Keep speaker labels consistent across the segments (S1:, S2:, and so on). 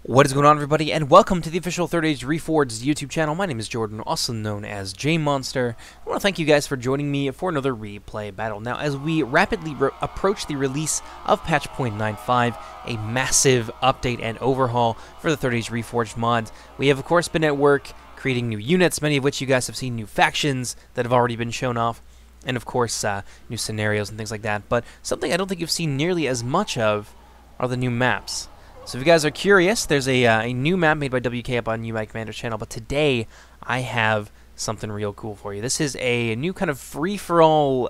S1: What is going on, everybody, and welcome to the official Third Age Reforged YouTube channel. My name is Jordan, also known as J-Monster. I want to thank you guys for joining me for another replay battle. Now, as we rapidly approach the release of patch 0.95, a massive update and overhaul for the Third Age Reforged mod, we have, of course, been at work creating new units, many of which you guys have seen, new factions that have already been shown off, and, of course, new scenarios and things like that. But something I don't think you've seen nearly as much of are the new maps. So if you guys are curious, there's a new map made by WK up on UI Commander's channel, but today I have something real cool for you. This is a new kind of free-for-all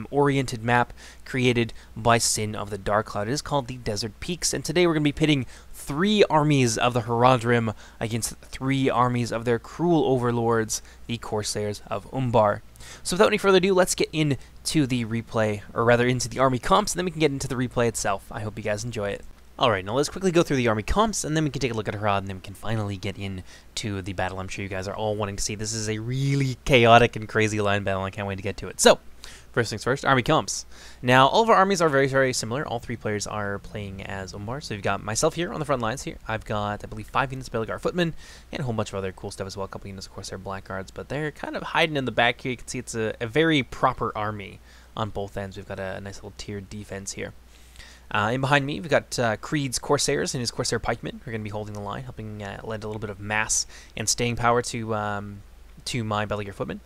S1: oriented map created by Sin of the Dark Cloud. It is called the Desert Peaks, and today we're going to be pitting 3 armies of the Haradrim against 3 armies of their cruel overlords, the Corsairs of Umbar. So without any further ado, let's get into the replay, or rather into the army comps, and then we can get into the replay itself. I hope you guys enjoy it. Alright, now let's quickly go through the army comps, and then we can take a look at Harad, and then we can finally get into the battle I'm sure you guys are all wanting to see. This is a really chaotic and crazy line battle, and I can't wait to get to it. So, first things first, army comps. Now, all of our armies are very, very similar. All 3 players are playing as Umbar. So you've got myself here on the front lines here. I've got, I believe, 5 units of Belgar Footmen, and a whole bunch of other cool stuff as well. A couple units, of course, they're Blackguards, but they're kind of hiding in the back here. You can see it's a very proper army on both ends. We've got a nice little tiered defense here. In behind me, we've got Creed's Corsairs and his Corsair Pikemen. We're going to be holding the line, helping lend a little bit of mass and staying power to my Belgar Footmen.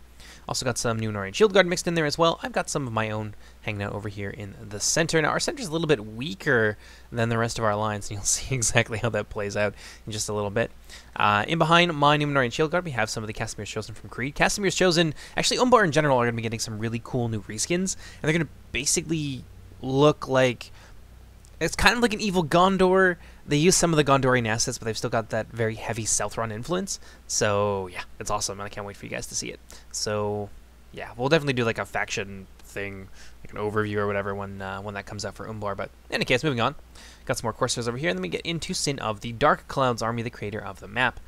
S1: Also got some Numenorian Shield Guard mixed in there as well. I've got some of my own hanging out over here in the center. Now, our center is a little bit weaker than the rest of our lines, and you'll see exactly how that plays out in just a little bit. In behind my Numenorian Shield Guard, we have some of the Casimir's Chosen from Creed. Casimir's Chosen, actually, Umbar in general are going to be getting some really cool new reskins, and they're going to basically look like... It's kind of like an evil Gondor. They use some of the Gondorian assets, but they've still got that very heavy Southron influence. So, yeah, it's awesome, and I can't wait for you guys to see it. So, yeah, we'll definitely do like a faction thing, like an overview or whatever when that comes out for Umbar. But in any case, moving on. Got some more Corsairs over here, and then we get into Sin of the Dark Cloud's army, the creator of the map.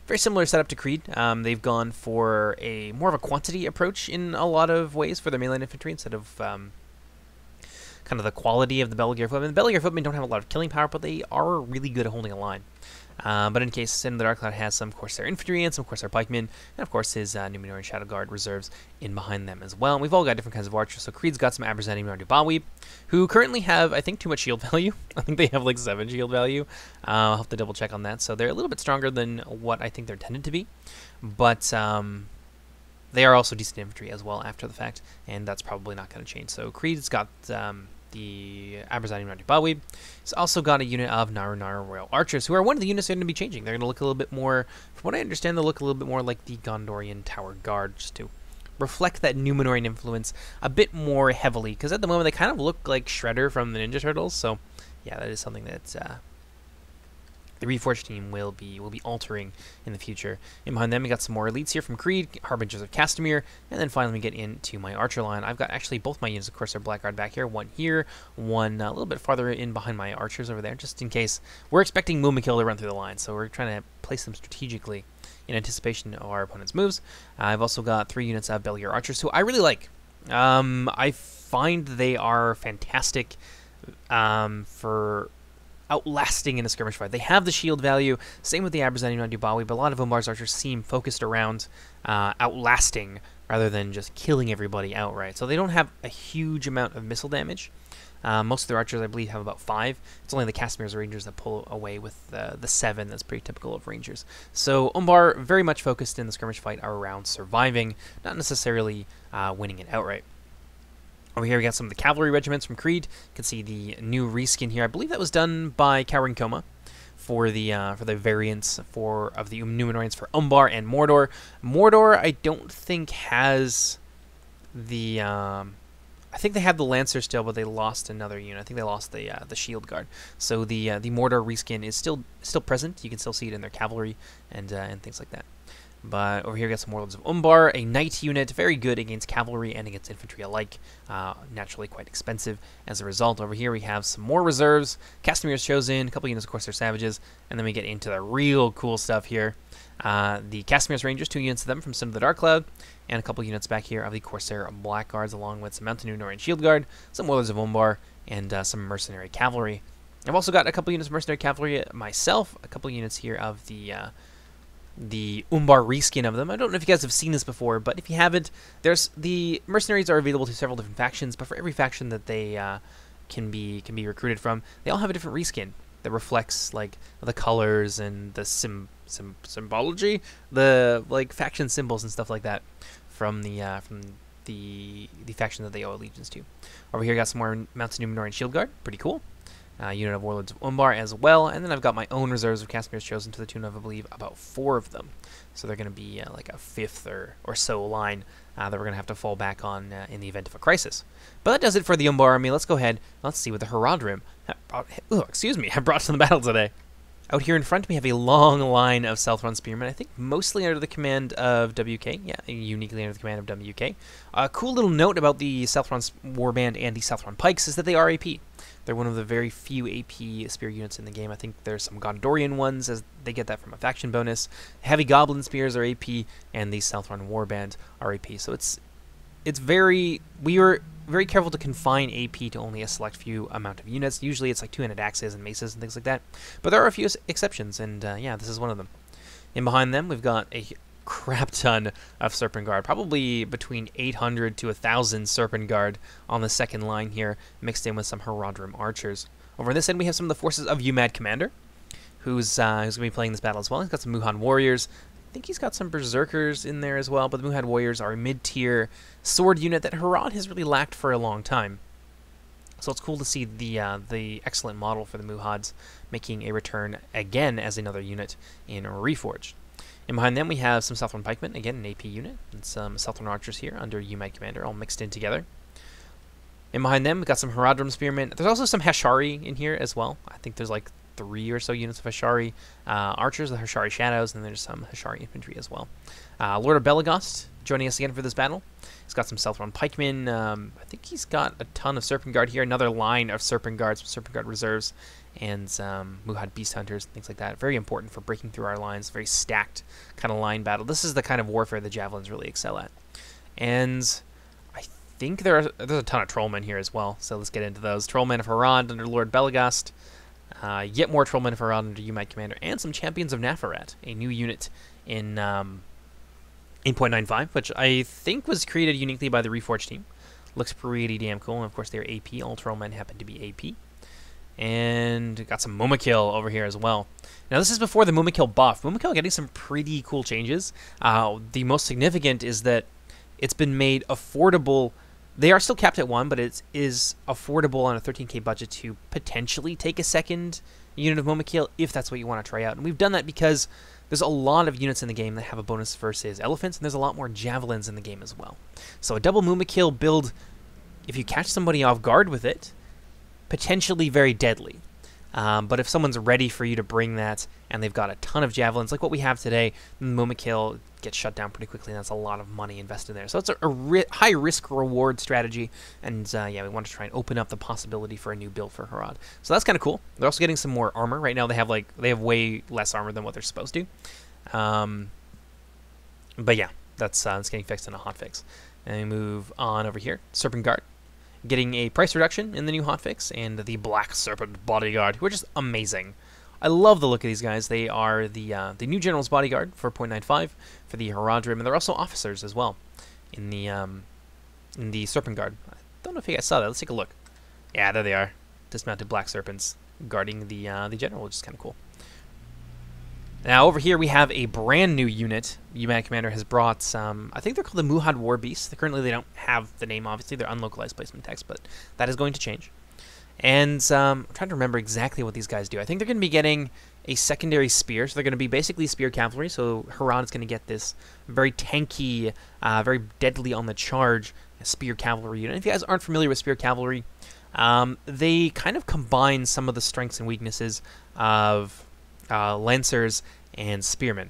S1: Very similar setup to Creed. They've gone for a more of a quantity approach in a lot of ways for their melee infantry instead of... kind of the quality of the Belgar Footmen. The Belgar Footmen don't have a lot of killing power, but they are really good at holding a line. But in case, Sin of the Dark Cloud has some Corsair Infantry and some Corsair Pikemen, and of course his Numenorian Shadow Guard reserves in behind them as well. And we've all got different kinds of archers. So Creed's got some Aberzani Mardubawi, who currently have, I think, too much shield value. I think they have like 7 shield value. I'll have to double check on that. So they're a little bit stronger than what I think they're intended to be. But they are also decent infantry as well after the fact, and that's probably not going to change. So Creed's got... the Aberzani Mardubawi. He's also got a unit of Naru Royal Archers, who are one of the units that are going to be changing. They're going to look a little bit more, from what I understand, they'll look a little bit more like the Gondorian Tower Guard, just to reflect that Numenorian influence a bit more heavily, because at the moment they kind of look like Shredder from the Ninja Turtles, so yeah, that is something that the Reforged team will be altering in the future. In behind them, we got some more elites here from Creed, Harbingers of Castamere, and then finally we get into my archer line. I've got actually both my units, of course, are Blackguard back here. One here, one a little bit farther in behind my archers over there, just in case. We're expecting Mumakil to run through the line, so we're trying to place them strategically in anticipation of our opponent's moves. I've also got 3 units of Belgar Archers, who I really like. I find they are fantastic for... outlasting in a skirmish fight. They have the shield value, same with the Aberzani Mardubawi, but a lot of Umbar's archers seem focused around outlasting rather than just killing everybody outright. So they don't have a huge amount of missile damage. Most of their archers, I believe, have about 5. It's only the Casimir's Rangers that pull away with the 7 that's pretty typical of Rangers. So Umbar very much focused in the skirmish fight around surviving, not necessarily winning it outright. Over here we got some of the cavalry regiments from Creed. You can see the new reskin here. I believe that was done by Cowering Coma for the variants of the Numenorians for Umbar and Mordor. Mordor, I don't think has the. I think they had the Lancer still, but they lost another unit. I think they lost the Shield Guard. So the Mordor reskin is still present. You can still see it in their cavalry and things like that. But over here we got some Warlords of Umbar, a knight unit, very good against cavalry and against infantry alike, naturally quite expensive as a result. Over here we have some more reserves, Castamir's Chosen, a couple units of Corsair Savages, and then we get into the real cool stuff here. The Castamir's Rangers, 2 units of them from Sin of the Dark Cloud, and a couple units back here of the Corsair Blackguards, along with some Mountain Numenorian Shield Guard, some Warlords of Umbar, and some Mercenary Cavalry. I've also got a couple units of mercenary cavalry myself, a couple units here of the Umbar reskin of them. I don't know if you guys have seen this before, but if you haven't, the mercenaries are available to several different factions, but for every faction that they can be recruited from, they all have a different reskin that reflects like the colors and the symbology, the like faction symbols and stuff like that from the faction that they owe allegiance to. Over here, got some more Mounted Numenorean Shield Guard, pretty cool. Unit of Warlords of Umbar as well, and then I've got my own reserves of Casimir's Chosen to the tune of, I believe, about 4 of them. So they're going to be like a 5th or so line that we're going to have to fall back on in the event of a crisis. But that does it for the Umbar army. Let's go ahead. Let's see what the Haradrim have brought to the battle today. Out here in front, we have a long line of Southron Spearmen, I think mostly under the command of WK. Yeah, uniquely under the command of WK. A cool little note about the Southron Warband and the Southron Pikes is that they are AP. They're one of the very few AP spear units in the game. I think there's some Gondorian ones, as they get that from a faction bonus. Heavy Goblin Spears are AP, and the Southron Warband are AP. So we were very careful to confine AP to only a select few amount of units. Usually it's like 2-handed axes and maces and things like that. But there are a few exceptions, and yeah, this is one of them. And behind them, we've got a crap ton of Serpent Guard, probably between 800 to 1,000 Serpent Guard on the second line here, mixed in with some Haradrim archers. Over on this end, we have some of the forces of UMAD Commander, who's going to be playing this battle as well. He's got some Muhan Warriors. I think he's got some Berserkers in there as well, but the Muhan Warriors are a mid-tier sword unit that Harad has really lacked for a long time. So it's cool to see the excellent model for the Muhads making a return again as another unit in Reforged. And behind them, we have some Southron Pikemen, again, an AP unit, and some Southron Archers here under UMAD Commander, all mixed in together. And behind them, we've got some Haradrim Spearmen. There's also some Hashari in here as well. I think there's like 3 or so units of Hashari Archers, the Hashari Shadows, and there's some Hashari Infantry as well. Lord of Belagost joining us again for this battle. He's got some Southron Pikemen. I think he's got a ton of Serpent Guard here, another line of Serpent Guards, some Serpent Guard reserves, and Muhad Beast Hunters, things like that. Very important for breaking through our lines, very stacked kind of line battle. This is the kind of warfare the Javelins really excel at. And I think there's a ton of Trollmen here as well, so let's get into those. Trollmen of Harad under Lord Belagost, yet more Trollmen of Harad under UMAD Commander, and some Champions of Nafarat, a new unit in 0.95, which I think was created uniquely by the Reforged team. Looks pretty damn cool, and of course they're AP. All Trollmen happen to be AP. And got some Mumakil over here as well. Now this is before the Mumakil buff. Mumakil getting some pretty cool changes. The most significant is that it's been made affordable. They are still capped at 1, but it is affordable on a 13k budget to potentially take a second unit of Mumakil if that's what you want to try out. And we've done that because there's a lot of units in the game that have a bonus versus elephants, and there's a lot more javelins in the game as well. So a double Mumakil build, if you catch somebody off guard with it, potentially very deadly. But if someone's ready for you to bring that, and they've got a ton of javelins, like what we have today, then Mumakil gets shut down pretty quickly, and that's a lot of money invested there. So it's a high risk-reward strategy, and yeah, we want to try and open up the possibility for a new build for Harad. So that's kind of cool. They're also getting some more armor. Right now they have way less armor than what they're supposed to. But yeah, that's getting fixed in a hotfix. And we move on over here. Serpent Guard getting a price reduction in the new hotfix, and the Black Serpent Bodyguard, which is amazing. I love the look of these guys. They are the new General's Bodyguard for 0.95 for the Haradrim, and they're also officers as well in the Serpent Guard. I don't know if you guys saw that. Let's take a look. Yeah, there they are. Dismounted Black Serpents guarding the General, which is kind of cool. Now over here we have a brand new unit. UMAD Commander has brought some, I think they're called the Muhad War Beasts. Currently they don't have the name, obviously. They're unlocalized placement text, but that is going to change. And I'm trying to remember exactly what these guys do. I think they're going to be getting a secondary spear. So they're going to be basically spear cavalry. So Harad is going to get this very tanky, very deadly on the charge spear cavalry unit. If you guys aren't familiar with spear cavalry, they kind of combine some of the strengths and weaknesses of lancers and spearmen.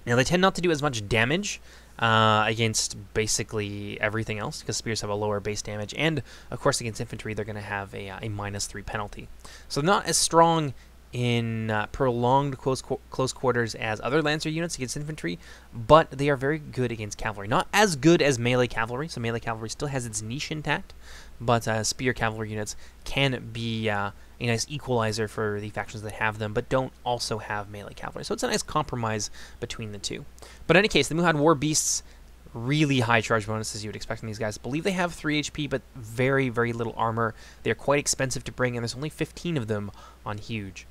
S1: Now they tend not to do as much damage against basically everything else, because spears have a lower base damage, and of course against infantry they're going to have a -3 penalty. So they're not as strong in prolonged close quarters as other lancer units against infantry, but they are very good against cavalry. Not as good as melee cavalry, so melee cavalry still has its niche intact, but spear cavalry units can be a nice equalizer for the factions that have them, but don't also have melee cavalry. So it's a nice compromise between the two. But in any case, the Muhad War Beasts, really high charge bonuses you would expect from these guys. I believe they have 3 HP, but very, very little armor. They're quite expensive to bring, and there's only 15 of them on Huge.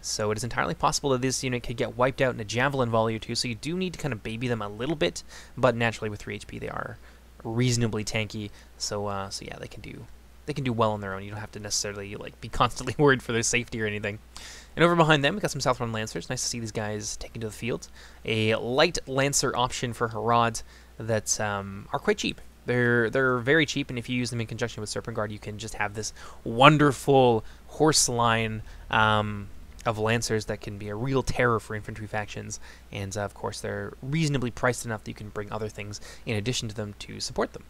S1: So it is entirely possible that this unit could get wiped out in a javelin volley or two, so you do need to kind of baby them a little bit, but naturally with 3 HP they are reasonably tanky, so yeah, they can do well on their own. You don't have to necessarily like be constantly worried for their safety or anything. And over behind them, we got some Southron Lancers. Nice to see these guys taken to the field. A light Lancer option for Harad that are quite cheap. They're very cheap, and if you use them in conjunction with Serpent Guard, you can just have this wonderful horse line of Lancers that can be a real terror for infantry factions. And of course, they're reasonably priced enough that you can bring other things in addition to them to support them.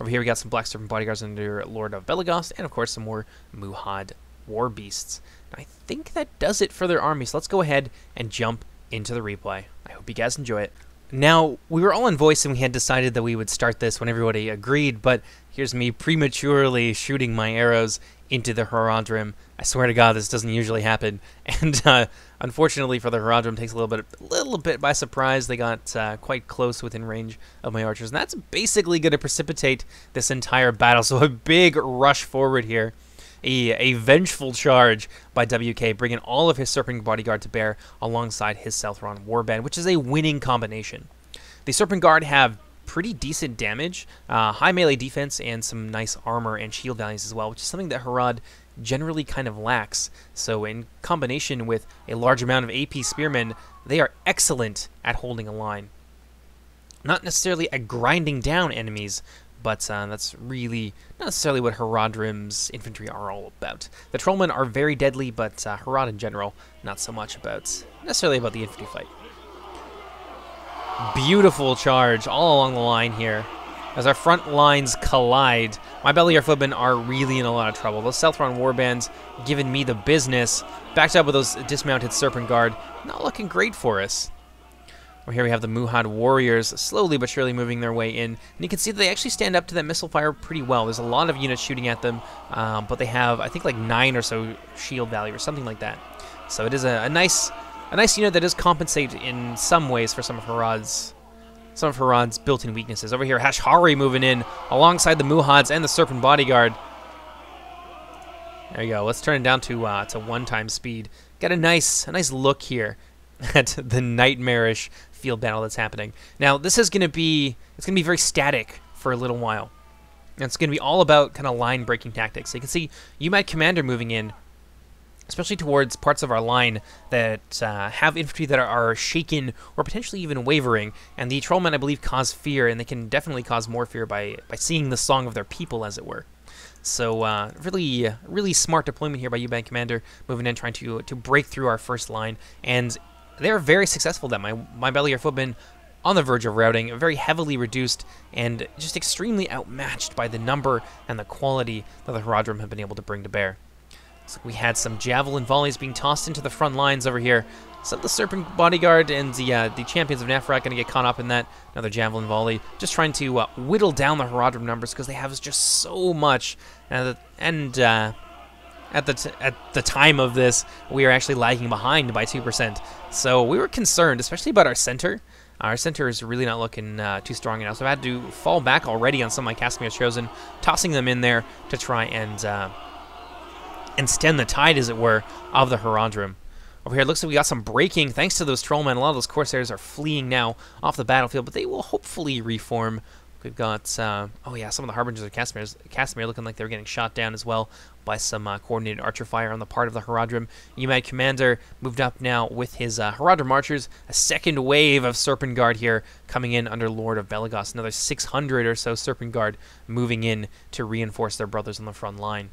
S1: Over here, we got some Black Serpent Bodyguards under Lord of Belagost, and of course, some more Muhad War Beasts. I think that does it for their army, so let's go ahead and jump into the replay. I hope you guys enjoy it. Now, we were all in voice and we had decided that we would start this when everybody agreed, but here's me prematurely shooting my arrows into the Haradrim. I swear to God, this doesn't usually happen. And unfortunately for the Haradrim, takes a little bit by surprise. They got quite close within range of my archers, and that's basically going to precipitate this entire battle. So a big rush forward here. A vengeful charge by WK, bringing all of his Serpent Bodyguard to bear alongside his Southron Warband, which is a winning combination. The Serpent Guard have pretty decent damage, high melee defense, and some nice armor and shield values as well, which is something that Harad generally kind of lacks. So in combination with a large amount of AP Spearmen, they are excellent at holding a line. Not necessarily at grinding down enemies, but that's really not necessarily what Haradrim's infantry are all about. The Trollmen are very deadly, but Harad in general, not so much necessarily about the infantry fight. Beautiful charge all along the line here. As our front lines collide, my Bellier footmen are really in a lot of trouble. Those Southron warbands giving me the business, backed up with those dismounted Serpent Guard, not looking great for us. Well, here we have the Muhad warriors slowly but surely moving their way in. And you can see that they actually stand up to that missile fire pretty well. There's a lot of units shooting at them, but they have, I think, like 9 or so shield value or something like that. So it is a nice unit that does compensate in some ways for some of Harad's built-in weaknesses. Over here, Hashari moving in alongside the Muhads and the Serpent Bodyguard. There you go. Let's turn it down to 1x speed. Got a nice look here at the nightmarish field battle that's happening. Now, this is going to be very static for a little while. And it's going to be all about kind of line-breaking tactics. So you can see UMAD Commander moving in, especially towards parts of our line that have infantry that are shaken or potentially even wavering. And the Trollmen, I believe, cause fear, and they can definitely cause more fear by singing the song of their people, as it were. So really smart deployment here by UMAD Commander, moving in, trying to break through our first line. And they're very successful at that. My Bellier footmen on the verge of routing, very heavily reduced, and just extremely outmatched by the number and the quality that the Haradrim have been able to bring to bear. So we had some javelin volleys being tossed into the front lines over here. Some of the Serpent Bodyguard and the Champions of Nefrat going to get caught up in that. Another javelin volley, just trying to whittle down the Haradrim numbers because they have just so much. At the time of this, we are actually lagging behind by 2%. So we were concerned, especially about our center. Our center is really not looking too strong enough. So I've had to fall back already on some of my Casimir Chosen, tossing them in there to try and stem the tide, as it were, of the Haradrim. Over here, it looks like we got some breaking thanks to those Trollmen. A lot of those Corsairs are fleeing now off the battlefield, but they will hopefully reform. We've got, oh yeah, some of the Harbingers of Casimir looking like they're getting shot down as well by some coordinated archer fire on the part of the Haradrim. UMAD Commander moved up now with his Haradrim archers. A second wave of Serpent Guard here coming in under Lord of Belagost. Another 600 or so Serpent Guard moving in to reinforce their brothers on the front line.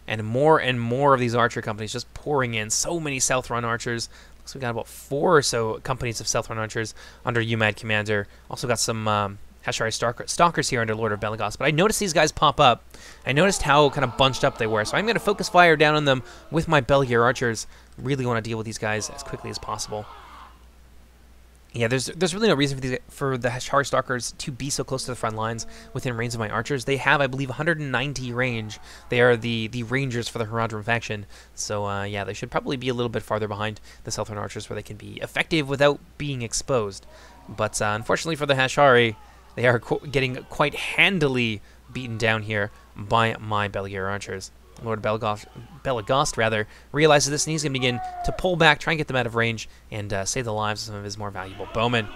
S1: And more of these archer companies just pouring in. So many Southron archers. Looks like we got about 4 or so companies of Southron archers under UMAD Commander. Also got some Hashari Stalkers here under Lord of Belagost. But I noticed these guys pop up. I noticed how kind of bunched up they were. So I'm going to focus fire down on them with my Belgier archers. Really want to deal with these guys as quickly as possible. Yeah, there's really no reason for the Hashari Stalkers to be so close to the front lines within range of my archers. They have, I believe, 190 range. They are the rangers for the Haradrim faction. So, yeah, they should probably be a little bit farther behind the Southern archers where they can be effective without being exposed. But unfortunately for the Hashari, they are getting quite handily beaten down here by my Beliar archers. Lord Belagost, rather, realizes this, and he's going to begin to pull back, try and get them out of range, and save the lives of some of his more valuable bowmen.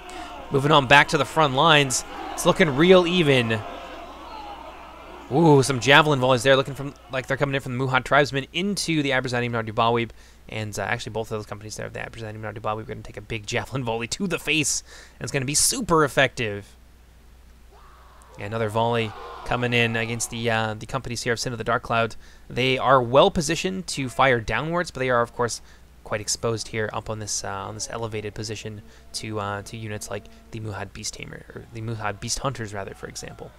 S1: Moving on back to the front lines, it's looking real even. Ooh, some javelin volleys there, looking like they're coming in from the Muhad tribesmen into the Abrazanim Nardubawib, and actually both of those companies there, the Abrazanim Nardubawib, are going to take a big javelin volley to the face, and it's going to be super effective. Yeah, another volley coming in against the companies here of Sin of the Dark Cloud. They are well positioned to fire downwards, but they are, of course, quite exposed here up on this elevated position to units like the Muhad Beast Tamer, or the Muhad Beast Hunters, rather, for example.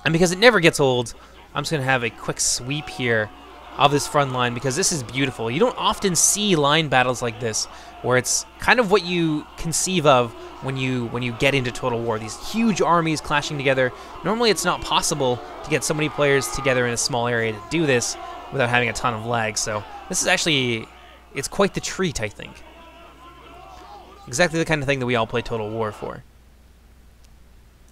S1: And because it never gets old, I'm just going to have a quick sweep here of this front line, because this is beautiful. You don't often see line battles like this, where it's kind of what you conceive of when you get into Total War. These huge armies clashing together. Normally it's not possible to get so many players together in a small area to do this without having a ton of lag. So this is actually, it's quite the treat, I think. Exactly the kind of thing that we all play Total War for.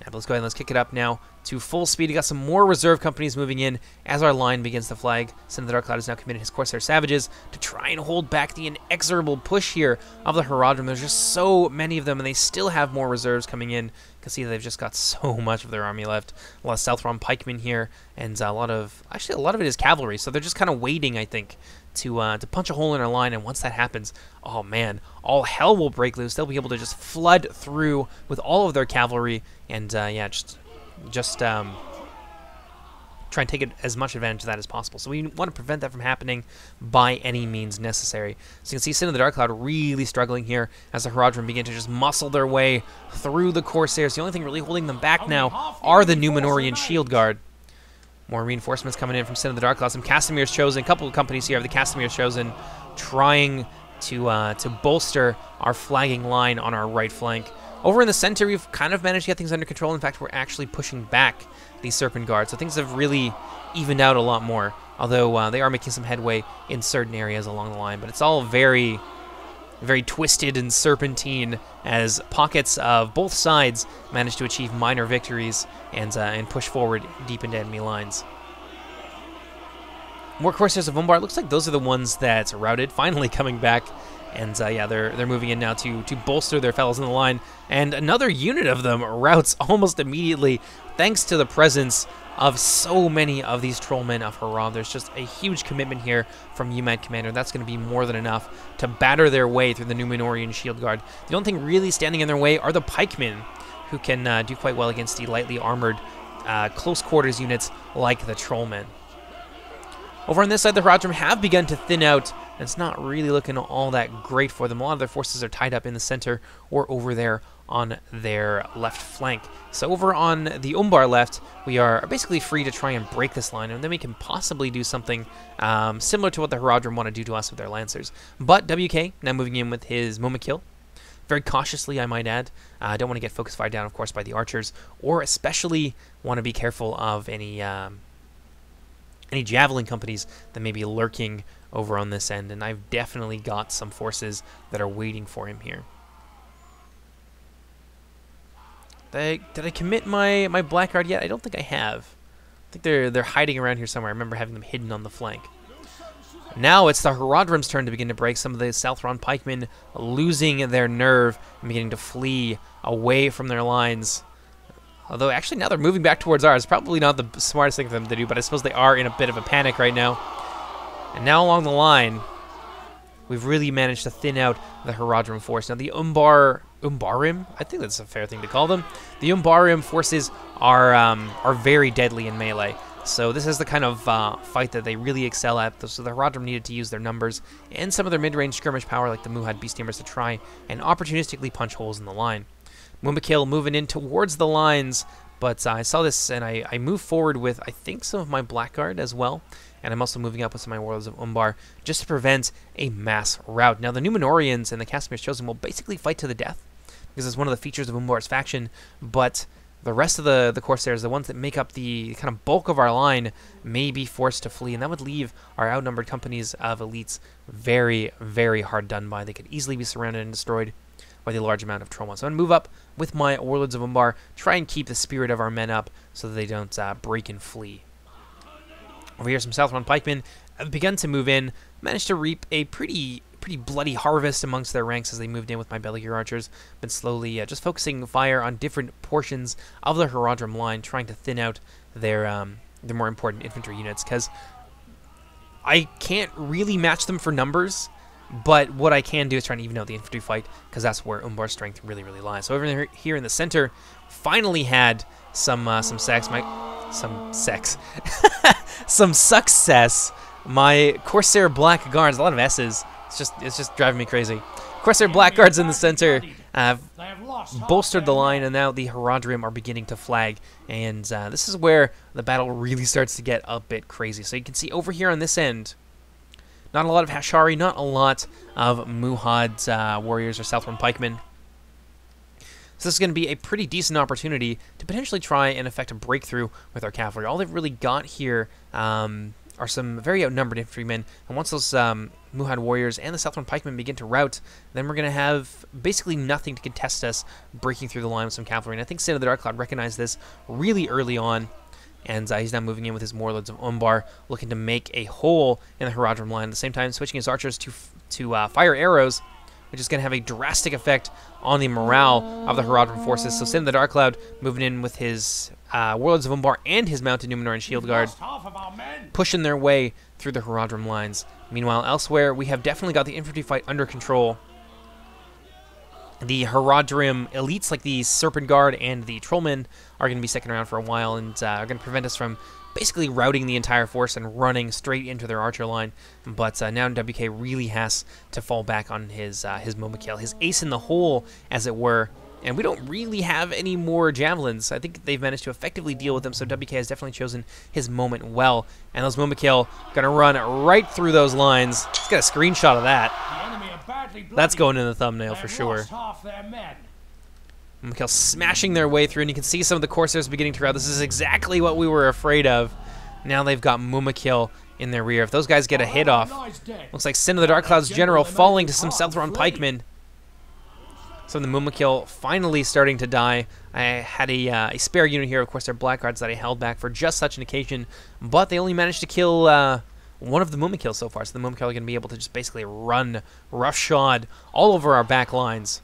S1: Yeah, but let's go ahead and let's kick it up now to full speed. We got some more reserve companies moving in as our line begins to flag. Sin of the Dark Cloud has now committed his Corsair Savages to try and hold back the inexorable push here of the Haradrim. There's just so many of them, and they still have more reserves coming in. You can see they've just got so much of their army left. A lot of Southron pikemen here, and a lot of it is cavalry. So they're just kind of waiting, I think, to punch a hole in our line, and once that happens, oh man, all hell will break loose. They'll be able to just flood through with all of their cavalry, and yeah, just try and take as much advantage of that as possible. So we want to prevent that from happening by any means necessary. So you can see Sin of the Dark Cloud really struggling here as the Haradrim begin to just muscle their way through the Corsairs. The only thing really holding them back now are the Numenorian Shield Guard. More reinforcements coming in from Sin of the Dark Cloud. Some Casimir's Chosen, a couple of companies here of the Casimir's Chosen trying to bolster our flagging line on our right flank. Over in the center, we've kind of managed to get things under control. In fact, we're actually pushing back these Serpent Guards, so things have really evened out a lot more, although they are making some headway in certain areas along the line. But it's all very, very twisted and serpentine as pockets of both sides manage to achieve minor victories and push forward deep into enemy lines. More Corsairs of Umbar. Looks like those are the ones that routed, finally coming back. And yeah, they're moving in now to bolster their fellows in the line. And another unit of them routes almost immediately, thanks to the presence of so many of these Trollmen of Harad. There's just a huge commitment here from UMAD Commander. That's going to be more than enough to batter their way through the Numenorian Shield Guard. The only thing really standing in their way are the Pikemen, who can do quite well against the lightly armored close quarters units like the Trollmen. Over on this side, the Haradrim have begun to thin out, and it's not really looking all that great for them. A lot of their forces are tied up in the center or over there on their left flank. So over on the Umbar left, we are basically free to try and break this line, and then we can possibly do something similar to what the Haradrim want to do to us with their Lancers. But WK now moving in with his Mumakil. Very cautiously, I might add. I don't want to get focus fired down, of course, by the archers, or especially want to be careful of any javelin companies that may be lurking over on this end, and I've definitely got some forces that are waiting for him here. Did I commit my Blackguard yet? I don't think I have. I think they're hiding around here somewhere. I remember having them hidden on the flank. Now it's the Haradrim's turn to begin to break. Some of the Southron pikemen losing their nerve and beginning to flee away from their lines. Although, actually, now they're moving back towards ours. Probably not the smartest thing for them to do, but I suppose they are in a bit of a panic right now. And now along the line, we've really managed to thin out the Haradrim force. Now, the Umbarim, I think that's a fair thing to call them. The Umbarim forces are very deadly in melee. So this is the kind of fight that they really excel at. So the Haradrim needed to use their numbers and some of their mid-range skirmish power, like the Muhad Beast Tamers, to try and opportunistically punch holes in the line. Mumakil moving in towards the lines, But I saw this, and I moved forward with, I think, some of my Blackguard as well. And I'm also moving up with some of my Warlords of Umbar just to prevent a mass rout. Now, the Númenóreans and the Castlemar's Chosen will basically fight to the death, because it's one of the features of Umbar's faction, but the rest of the Corsairs, the ones that make up the kind of bulk of our line, may be forced to flee, and that would leave our outnumbered companies of elites very, very hard done by. They could easily be surrounded and destroyed by the large amount of trauma. So I'm going to move up with my Warlords of Umbar, try and keep the spirit of our men up so that they don't break and flee. Over here, some Southron pikemen have begun to move in, managed to reap a pretty bloody harvest amongst their ranks as they moved in with my Belligear archers. Been slowly just focusing fire on different portions of the Haradrim line, trying to thin out their more important infantry units, because I can't really match them for numbers, but what I can do is try and even out the infantry fight, because that's where Umbar's strength really lies. So over here in the center, finally had some success. My Corsair Blackguards, a lot of S's. It's just driving me crazy. Corsair Blackguards in the center have bolstered the line, and now the Haradrim are beginning to flag. And this is where the battle really starts to get a bit crazy. So you can see over here on this end, not a lot of Hashari, not a lot of Muhad's warriors or Southron pikemen. So this is going to be a pretty decent opportunity to potentially try and effect a breakthrough with our cavalry. All they've really got here are some very outnumbered infantrymen, and once those Muhad warriors and the Southron pikemen begin to rout, then we're going to have basically nothing to contest us breaking through the line with some cavalry. And I think Sin of the Dark Cloud recognized this really early on, and he's now moving in with his Warlords of Umbar, looking to make a hole in the Haradrim line, at the same time switching his archers to fire arrows, which is going to have a drastic effect on the morale of the Haradrim forces. So Sin of the Dark Cloud moving in with his Warlords of Umbar and his mounted Númenórean Shield Guard, pushing their way through the Haradrim lines. Meanwhile, elsewhere, we have definitely got the infantry fight under control. The Haradrim elites, like the Serpent Guard and the Trollmen, are going to be sticking around for a while and are going to prevent us from basically routing the entire force and running straight into their archer line. But now WK really has to fall back on his Momakil, his ace in the hole, as it were. And we don't really have any more javelins. I think they've managed to effectively deal with them, so WK has definitely chosen his moment well. And those Momakil gonna run right through those lines. Let's get a screenshot of that. That's going in the thumbnail for sure. Momakil smashing their way through, and you can see some of the Corsairs beginning to rout. This is exactly what we were afraid of. Now they've got Momakil in their rear. If those guys get a hit off, looks like Sin of the Dark Cloud's general falling to some Southron pikemen. So the Momakil finally starting to die. I had a spare unit here, of course, they're Blackguards that I held back for just such an occasion, but they only managed to kill one of the Momakils so far, so the Momakil are going to be able to just basically run roughshod all over our back lines.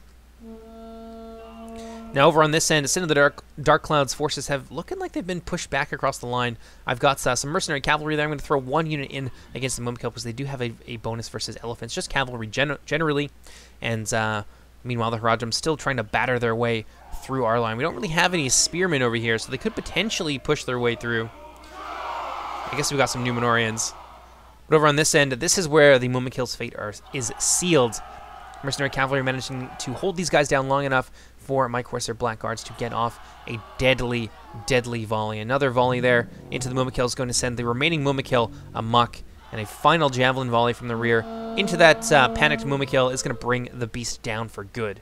S1: Now over on this end, Sin of the Dark Cloud's forces have looking like they've been pushed back across the line. I've got some mercenary cavalry there. I'm going to throw one unit in against the Momakil because they do have a bonus versus elephants, just cavalry generally, and meanwhile, the Haradrim still trying to batter their way through our line. We don't really have any spearmen over here, so they could potentially push their way through. I guess we got some Númenóreans. But over on this end, this is where the Momakil's fate is sealed. Mercenary cavalry managing to hold these guys down long enough for my Corsair Blackguards to get off a deadly volley. Another volley there into the Momakil is going to send the remaining Momakil amok. And a final javelin volley from the rear into that panicked Momakil is going to bring the beast down for good.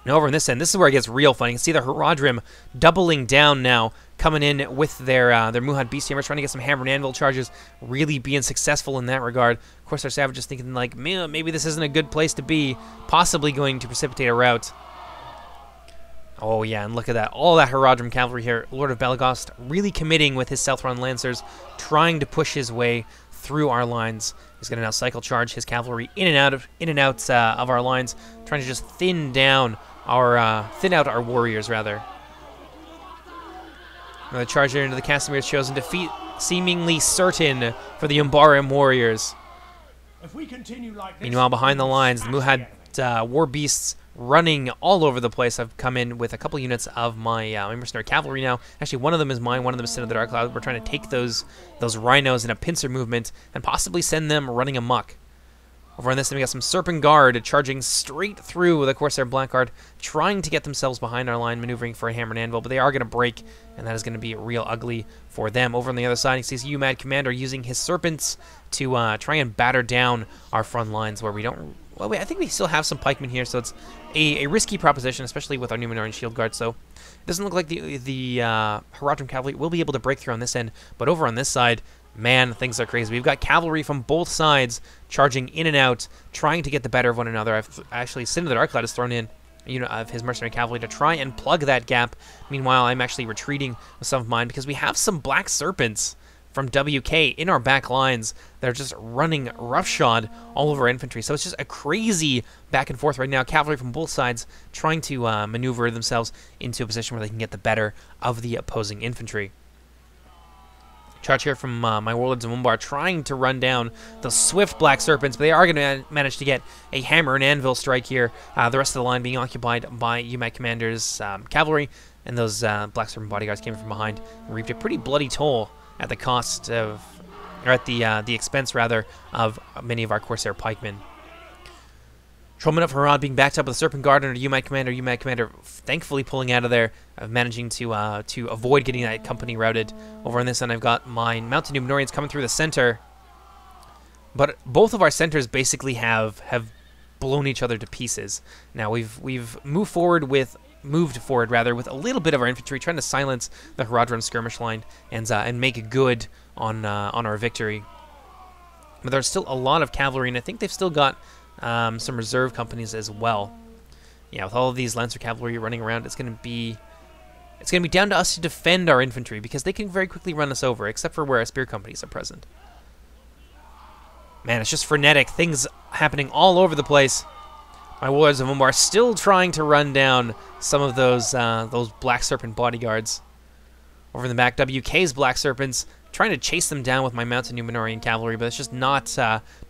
S1: Now over on this end, this is where it gets real funny. You can see the Haradrim doubling down now, coming in with their Muhad Beast Hammers, trying to get some hammer and anvil charges, really being successful in that regard. Of course, our Savages thinking like, man, maybe this isn't a good place to be, possibly going to precipitate a rout. Oh yeah, and look at that. All that Haradrim cavalry here. Lord of Belagost really committing with his Southron Lancers, trying to push his way through our lines. He's going to now cycle charge his cavalry in and out of our lines, trying to just thin out our warriors rather. Another charge there into the Castlemar's Chosen. Defeat seemingly certain for the Umbarim warriors.
S2: If we continue like this,
S1: meanwhile, behind the lines, the Muhad war beasts running all over the place. I've come in with a couple units of my mercenary cavalry now. Actually, one of them is mine, one of them is Sin of the Dark Cloud. We're trying to take those rhinos in a pincer movement and possibly send them running amok. Over on this end, we got some Serpent Guard charging straight through the Corsair Blackguard, trying to get themselves behind our line, maneuvering for a hammer and anvil, but they are going to break, and that is going to be real ugly for them. Over on the other side, you see UMAD Commander using his Serpents to try and batter down our front lines where we don't... Well, I think we still have some pikemen here, so it's a risky proposition, especially with our Numenorian Shield Guard, so it doesn't look like the Haradrim Cavalry will be able to break through on this end, but over on this side, man, things are crazy. We've got cavalry from both sides charging in and out, trying to get the better of one another. I've actually, Sin of the Dark Cloud has thrown in of his mercenary cavalry to try and plug that gap. Meanwhile, I'm actually retreating with some of mine because we have some Black Serpents from WK in our back lines that are just running roughshod all over infantry. So it's just a crazy back and forth right now. Cavalry from both sides trying to maneuver themselves into a position where they can get the better of the opposing infantry. Charge here from my Warlords of Umbar, trying to run down the swift Black Serpents, but they are going to manage to get a hammer and anvil strike here. The rest of the line being occupied by UMAC Commander's cavalry, and those Black Serpent bodyguards came from behind and reaped a pretty bloody toll at the cost of, or at the expense rather, of many of our Corsair pikemen. Patrolman of Harad being backed up with a Serpent Guard under UMAC Commander thankfully pulling out of there, managing to avoid getting that company routed. Over on this end, I've got my Mounted Numenorians coming through the center, but both of our centers basically have blown each other to pieces. Now we've moved forward with a little bit of our infantry, trying to silence the Haradrim skirmish line and make good on our victory. But there's still a lot of cavalry, and I think they've still got some reserve companies as well. Yeah, with all of these Lancer cavalry running around, it's going to be down to us to defend our infantry, because they can very quickly run us over, except for where our spear companies are present. Man, it's just frenetic. Things happening all over the place. My Warlords of Umbar still trying to run down some of those Black Serpent bodyguards. Over in the back, WK's Black Serpents trying to chase them down with my Mounted Numenorian cavalry, but it's just not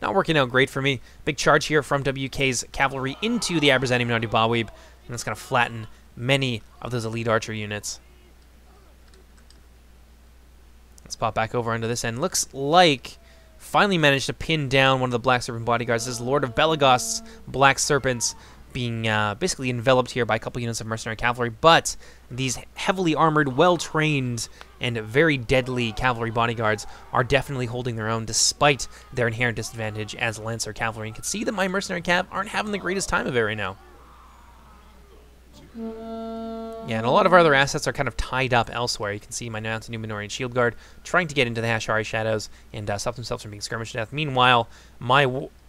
S1: working out great for me. Big charge here from WK's cavalry into the Abrazani Minardi Bawib, and that's going to flatten many of those elite archer units. Let's pop back over onto this end. Looks like finally managed to pin down one of the Black Serpent bodyguards. This is Lord of Belagost's Black Serpents being basically enveloped here by a couple units of mercenary cavalry, but these heavily armored, well-trained, and very deadly cavalry bodyguards are definitely holding their own despite their inherent disadvantage as Lancer cavalry. You can see that my mercenary cav aren't having the greatest time of it right now. Yeah, and a lot of our other assets are kind of tied up elsewhere. You can see my Mounted Numenorian Shield Guard trying to get into the Hashari Shadows and stop themselves from being skirmished to death. Meanwhile,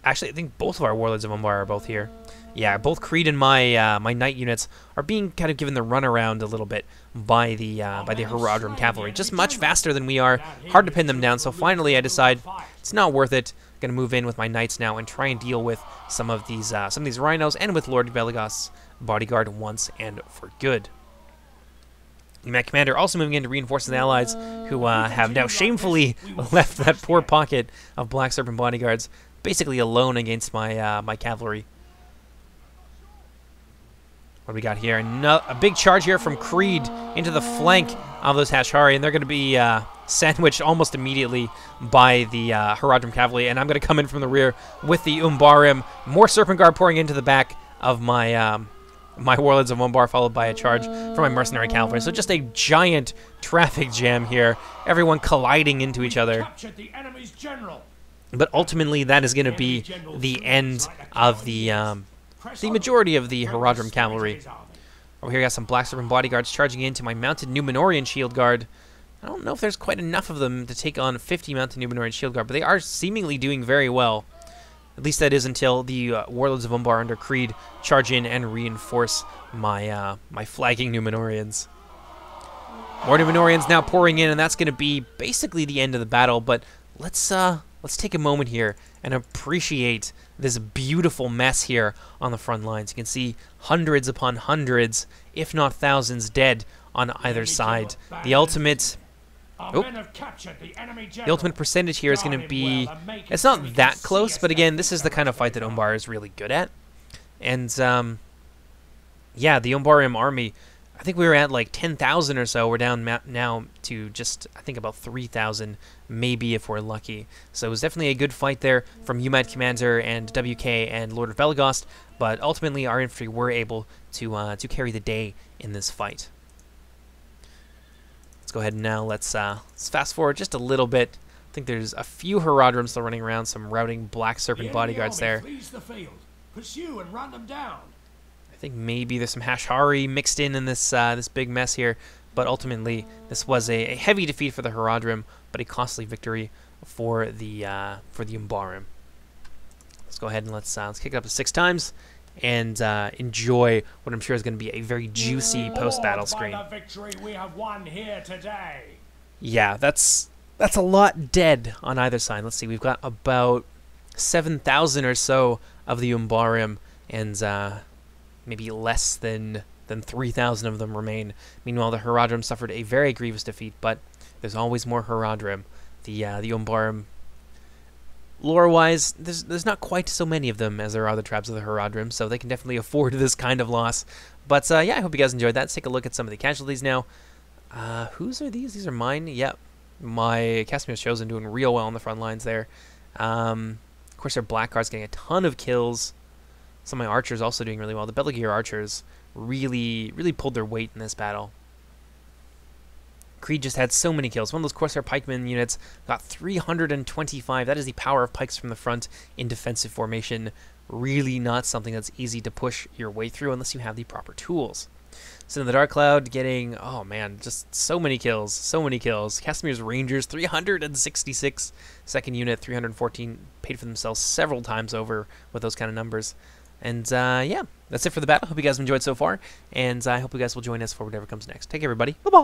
S1: actually, I think both of our Warlords of Umbar are both here. Yeah, both Creed and my my Knight units are being kind of given the runaround a little bit by the Haradrim Cavalry. Just much faster than we are. Hard to pin them down, so finally I decide it's not worth it. I'm going to move in with my Knights now and try and deal with some of these Rhinos and with Lord Belagost's bodyguard once and for good. UMAC Commander also moving in to reinforce his allies, who have now shamefully left that poor pocket of Black Serpent bodyguards basically alone against my my cavalry. What do we got here? A big charge here from Creed into the flank of those Hashari, and they're going to be sandwiched almost immediately by the Haradrim Cavalry, and I'm going to come in from the rear with the Umbarim. More Serpent Guard pouring into the back of my my Warlords of Umbar, followed by a charge from my Mercenary Cavalry. So just a giant traffic jam here, everyone colliding into each other. But ultimately, that is going to be the end of the majority of the Haradrim Cavalry. Over here, we got some Black Serpent bodyguards charging into my Mounted Numenorian Shield Guard. I don't know if there's quite enough of them to take on 50 Mounted Numenorian Shield Guard, but they are seemingly doing very well. At least that is until the Warlords of Umbar under Creed charge in and reinforce my my flagging Numenorians. More Numenorians now pouring in, and that's going to be basically the end of the battle. But let's take a moment here and appreciate this beautiful mess here on the front lines. You can see hundreds upon hundreds, if not thousands, dead on either side. The ultimate percentage here is going to be, it's not that close, but again, this is the kind of fight that Umbar is really good at. And yeah, the Umbarim army I think we were at like 10,000 or so. We're down now to just, I think, about 3,000, maybe if we're lucky. So it was definitely a good fight there from UMAD Commander and WK and Lord of Belagost, but ultimately our infantry were able to carry the day in this fight. Let's go ahead and now let's fast forward just a little bit. I think there's a few Haradrim still running around, some routing Black Serpent bodyguards there.
S2: Flees the field. Pursue and run them down.
S1: I think maybe there's some Hashari mixed in this this big mess here, but ultimately this was a heavy defeat for the Haradrim, but a costly victory for the Umbarim. Let's go ahead and let's kick it up to 6 times and enjoy what I'm sure is going to be a very juicy post-battle screen.
S2: By the victory we have won here today.
S1: Yeah, that's a lot dead on either side. Let's see, we've got about 7,000 or so of the Umbarim, and maybe less than 3,000 of them remain. Meanwhile, the Haradrim suffered a very grievous defeat, but there's always more Haradrim. The Umbarim, lore-wise, there's not quite so many of them as there are the tribes of the Haradrim, so they can definitely afford this kind of loss. But yeah, I hope you guys enjoyed that. Let's take a look at some of the casualties now. Whose are these? These are mine? Yep. My Casimir's Chosen doing real well on the front lines there. Of course, our Blackguard's getting a ton of kills. Some of my archers also doing really well. The Belagear archers really pulled their weight in this battle. Creed just had so many kills. One of those Corsair pikemen units got 325. That is the power of pikes from the front in defensive formation. Really not something that's easy to push your way through unless you have the proper tools. So in the Dark Cloud getting, oh man, just so many kills, so many kills. Casimir's Rangers, 366. Second unit, 314, paid for themselves several times over with those kind of numbers. And yeah, that's it for the battle. Hope you guys enjoyed so far, and I hope you guys will join us for whatever comes next. Take care, everybody. Bye-bye.